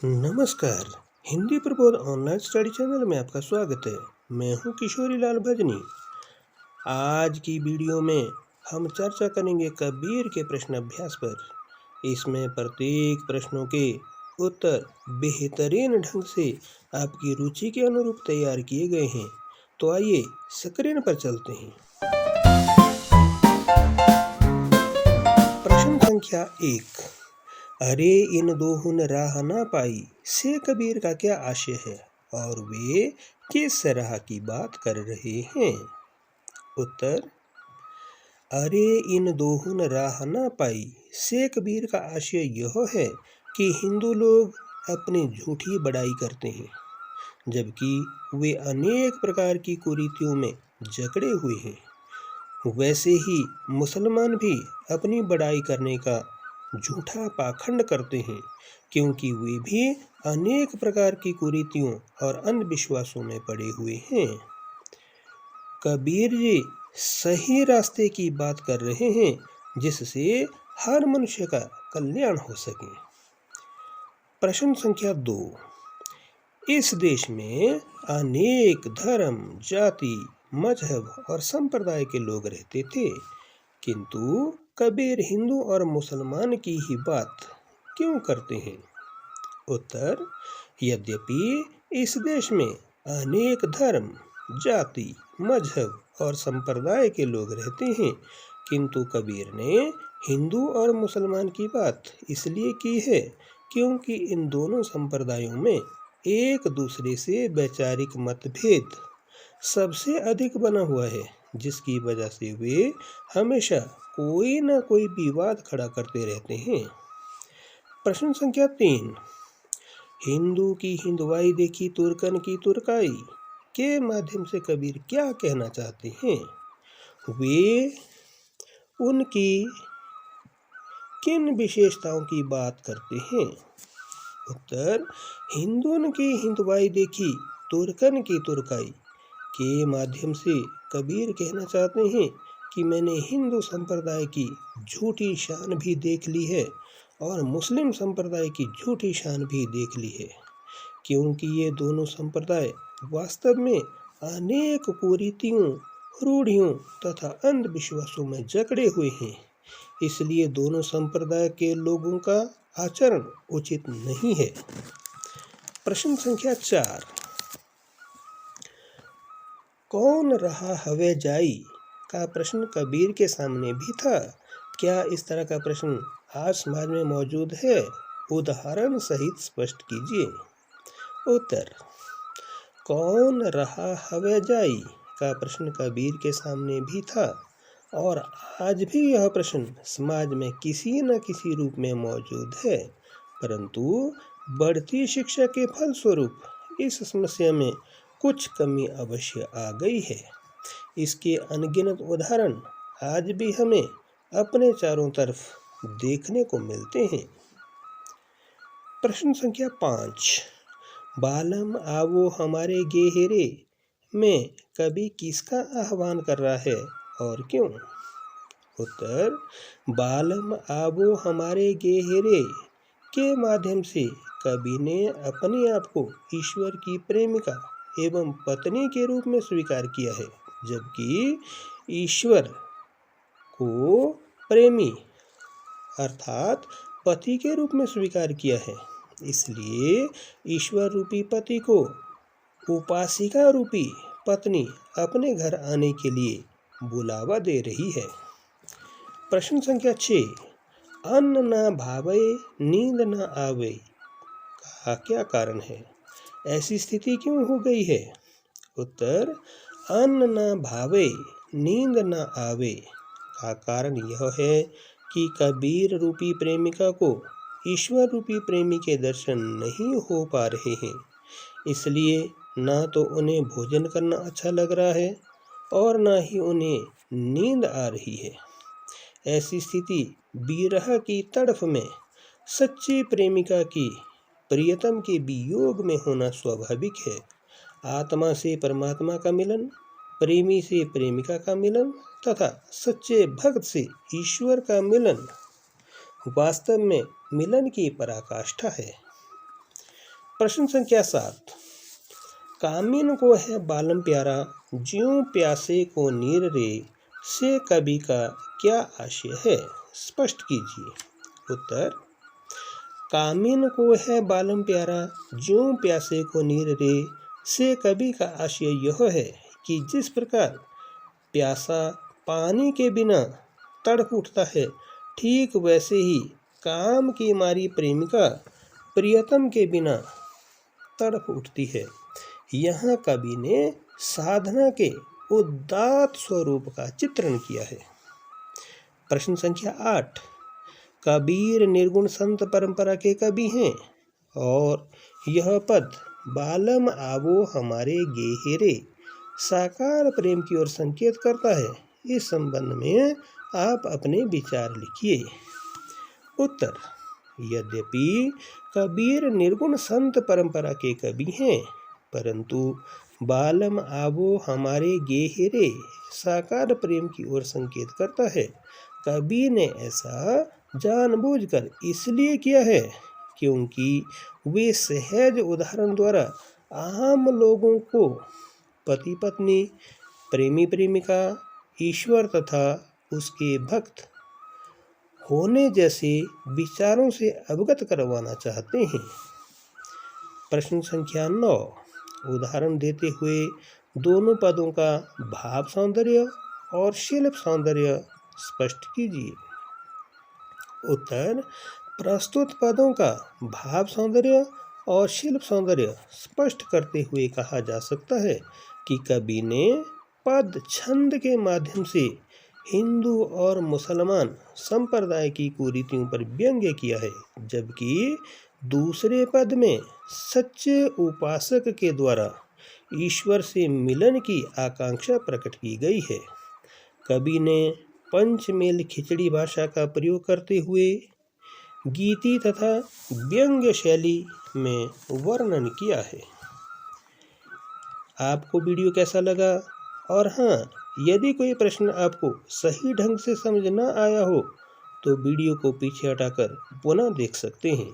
नमस्कार। Hindi Prabodh online study channel में आपका स्वागत है। मैं हूं किशोरी लाल भजनी। आज की वीडियो में हम चर्चा करेंगे कबीर के प्रश्न अभ्यास पर। इसमें प्रत्येक प्रश्नों के उत्तर बेहतरीन ढंग से आपकी रुचि के अनुरूप तैयार किए गए हैं। तो आइए स्क्रीन पर चलते हैं। प्रश्न संख्या 1। अरे इन दोहुन राह ना पाई से कबीर का क्या आशय है और वे किस राह की बात कर रहे हैं? उत्तर। अरे इन दोहुन राह ना पाई से कबीर का आशय यह है कि हिंदू लोग अपनी झूठी बड़ाई करते हैं, जबकि वे अनेक प्रकार की कुरीतियों में जकड़े हुए हैं। वैसे ही मुसलमान भी अपनी बड़ाई करने का झूठा पाखंड करते हैं, क्योंकि वे भी अनेक प्रकार की कुरीतियों और अंधविश्वासों में पड़े हुए हैं। कबीर जी सही रास्ते की बात कर रहे हैं, जिससे हर मनुष्य का कल्याण हो सके। प्रश्न संख्या 2। इस देश में अनेक धर्म, जाति, मजहब और संप्रदाय के लोग रहते थे, किंतु कबीर हिंदू और मुसलमान की ही बात क्यों करते हैं? उत्तर। यद्यपि इस देश में अनेक धर्म, जाति, मजहब और संप्रदाय के लोग रहते हैं, किंतु कबीर ने हिंदू और मुसलमान की बात इसलिए की है क्योंकि इन दोनों संप्रदायों में एक दूसरे से वैचारिक मतभेद सबसे अधिक बना हुआ है, जिसकी वजह से वे हमेशा कोई न कोई विवाद खड़ा करते रहते हैं। प्रश्न संख्या 3। हिंदू की हिंदुआई देखी तुर्कन की तुर्काई के माध्यम से कबीर क्या कहना चाहते हैं? वे उनकी किन विशेषताओं की बात करते हैं? उत्तर। हिंदुओं की हिंदुआई देखी तुर्कन की तुर्काई के माध्यम से कबीर कहना चाहते हैं कि मैंने हिंदू संप्रदाय की झूठी शान भी देख ली है और मुस्लिम संप्रदाय की झूठी शान भी देख ली है, क्योंकि ये दोनों संप्रदाय वास्तव में अनेक कुरीतियों, रूढ़ियों तथा अंधविश्वासों में जकड़े हुए हैं। इसलिए दोनों संप्रदाय के लोगों का आचरण उचित नहीं है। प्रश्न संख्या 4। कौन रहा हवे जाई का प्रश्न कबीर के सामने भी था। क्या इस तरह का प्रश्न आज समाज में मौजूद है? उदाहरण सहित स्पष्ट कीजिए। उत्तर। कौन रहा हवे जाई का प्रश्न कबीर के सामने भी था और आज भी यह प्रश्न समाज में किसी न किसी रूप में मौजूद है, परंतु बढ़ती शिक्षा के फलस्वरूप इस समस्या में कुछ कमी अवश्य आ गई है। इसके अनगिनत उदाहरण आज भी हमें अपने चारों तरफ देखने को मिलते हैं। प्रश्न संख्या 5। बालम आवो हमारे गेहरे में कवि किसका आह्वान कर रहा है और क्यों? उत्तर। बालम आवो हमारे गेहरे के माध्यम से कवि ने अपने आप को ईश्वर की प्रेमिका एवं पत्नी के रूप में स्वीकार किया है, जबकि ईश्वर को प्रेमी अर्थात पति के रूप में स्वीकार किया है। इसलिए ईश्वर रूपी पति को उपासिका रूपी पत्नी अपने घर आने के लिए बुलावा दे रही है। प्रश्न संख्या 6। अन्न ना भावे नींद ना आवे का क्या कारण है? ऐसी स्थिति क्यों हो गई है? उत्तर। अन्न न भावे नींद न आवे का कारण यह है कि कबीर रूपी प्रेमिका को ईश्वर रूपी प्रेमी के दर्शन नहीं हो पा रहे हैं, इसलिए ना तो उन्हें भोजन करना अच्छा लग रहा है और ना ही उन्हें नींद आ रही है। ऐसी स्थिति विरह की तड़फ में सच्ची प्रेमिका की प्रियतम के वियोग में होना स्वाभाविक है। आत्मा से परमात्मा का मिलन, प्रेमी से प्रेमिका का मिलन तथा सच्चे भक्त से ईश्वर का मिलन वास्तव में मिलन की पराकाष्ठा है। प्रश्न संख्या 7। कामिन को है बालम प्यारा, ज्यों प्यासे को नीर रे, से कवि का क्या आशय है? स्पष्ट कीजिए। उत्तर, कामिन को है बालम प्यारा, ज्यों प्यासे को नीर रे, से कवि का आशय यह है कि जिस प्रकार प्यासा पानी के बिना तड़प उठता है, ठीक वैसे ही काम की मारी प्रेमिका प्रियतम के बिना तड़प उठती है। यहाँ कवि ने साधना के उदात्त स्वरूप का चित्रण किया है। प्रश्न संख्या 8। कबीर निर्गुण संत परंपरा के कवि हैं और यह पद बालम आवो हमारे गेहेरे साकार प्रेम की ओर संकेत करता है। इस संबंध में आप अपने विचार लिखिए। उत्तर, यद्यपि कबीर निर्गुण संत परंपरा के कवि हैं, परंतु बालम आवो हमारे गेहेरे साकार प्रेम की ओर संकेत करता है। कवि ने ऐसा जानबूझकर इसलिए किया है क्योंकि वे सहज उदाहरण द्वारा आम लोगों को पति पत्नी, प्रेमी प्रेमिका, ईश्वर तथा उसके भक्त होने जैसे विचारों से अवगत करवाना चाहते हैं। प्रश्न संख्या 9। उदाहरण देते हुए दोनों पदों का भाव सौंदर्य और शिल्प सौंदर्य स्पष्ट कीजिए। उत्तर, प्रस्तुत पदों का भाव सौंदर्य और शिल्प सौंदर्य स्पष्ट करते हुए कहा जा सकता है कि कवि ने पद छंद के माध्यम से हिंदू और मुसलमान संप्रदाय की कुरीतियों पर व्यंग्य किया है, जबकि दूसरे पद में सच्चे उपासक के द्वारा ईश्वर से मिलन की आकांक्षा प्रकट की गई है। कवि ने पंचमेल खिचड़ी भाषा का प्रयोग करते हुए गीति तथा व्यंग्य शैली में वर्णन किया है। आपको वीडियो कैसा लगा? और हाँ, यदि कोई प्रश्न आपको सही ढंग से समझ न आया हो तो वीडियो को पीछे हटाकर पुनः देख सकते हैं।